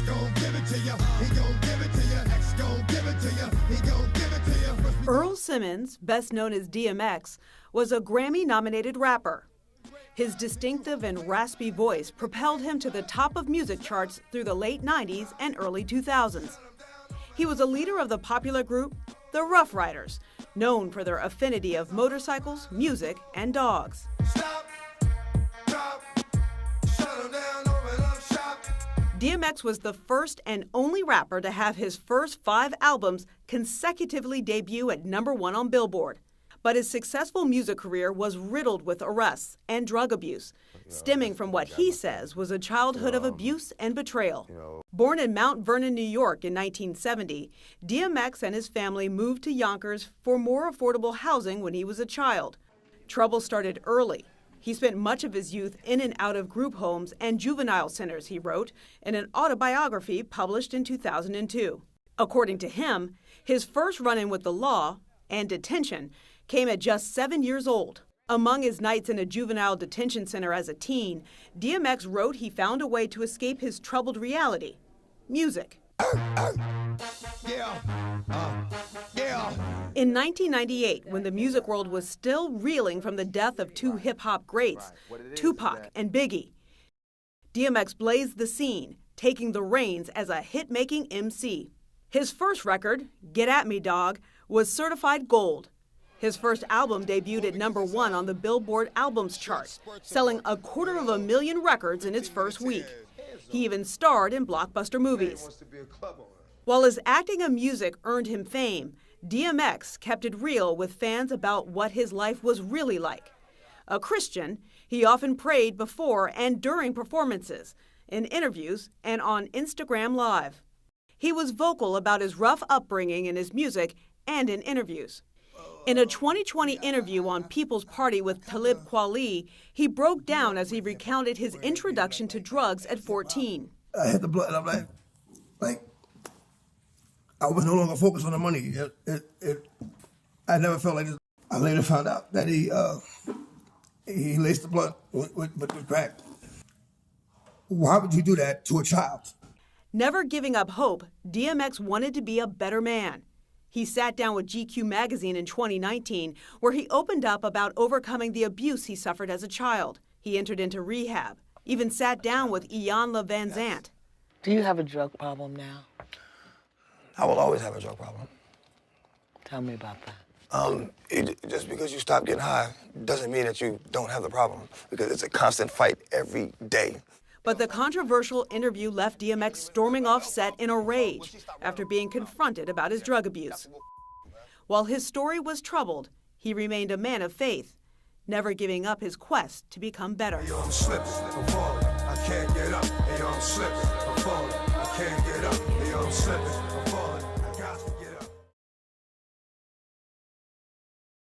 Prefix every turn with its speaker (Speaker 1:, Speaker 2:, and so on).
Speaker 1: X gon' give it to you. He gon' give it to you. X gon' give it to you. He gon' give it to you.
Speaker 2: Earl Simmons, best known as DMX, was a Grammy-nominated rapper. His distinctive and raspy voice propelled him to the top of music charts through the late 90s and early 2000s. He was a leader of the popular group, the Rough Riders, known for their affinity of motorcycles, music, and dogs.
Speaker 1: Stop, drop, shut 'em down, open up shop.
Speaker 2: DMX was the first and only rapper to have his first 5 albums consecutively debut at #1 on Billboard. But his successful music career was riddled with arrests and drug abuse, stemming from what he says was a childhood of abuse and betrayal. Born in Mount Vernon, New York in 1970, DMX and his family moved to Yonkers for more affordable housing when he was a child. Trouble started early. He spent much of his youth in and out of group homes and juvenile centers, he wrote in an autobiography published in 2002. According to him, his first run-in with the law and detention came at just 7 years old. Among his nights in a juvenile detention center as a teen, DMX wrote he found a way to escape his troubled reality: music. In 1998, when the music world was still reeling from the death of 2 hip-hop greats, Tupac and Biggie, DMX blazed the scene, taking the reins as a hit-making MC. His first record, Get At Me Dog, was certified gold. His first album debuted at #1 on the Billboard Albums chart, selling 250,000 records in its first week. He even starred in blockbuster movies. While his acting and music earned him fame, DMX kept it real with fans about what his life was really like. A Christian, he often prayed before and during performances, in interviews, and on Instagram Live. He was vocal about his rough upbringing in his music and in interviews. In a 2020 interview on People's Party with Talib Kweli, he broke down as he recounted his introduction to drugs at 14.
Speaker 3: I had the blood, and I'm like, I was no longer focused on the money. I never felt like this. I later found out that he laced the blood with crack. Why would you do that to a child?
Speaker 2: Never giving up hope, DMX wanted to be a better man. He sat down with GQ magazine in 2019, where he opened up about overcoming the abuse he suffered as a child. He entered into rehab, even sat down with Iyanla Vanzant.
Speaker 4: Do you have a drug problem now?
Speaker 3: I will always have a drug problem.
Speaker 4: Tell me about that.
Speaker 3: Just because you stop getting high doesn't mean that you don't have the problem, because it's a constant fight every day.
Speaker 2: But the controversial interview left DMX storming off set in a rage after being confronted about his drug abuse. While his story was troubled, he remained a man of faith, never giving up his quest to become better.
Speaker 1: Yo, I'm slipping, I'm falling, I can't get up. Yo, I'm slipping, I'm falling, I can't get up. Yo, I'm slipping,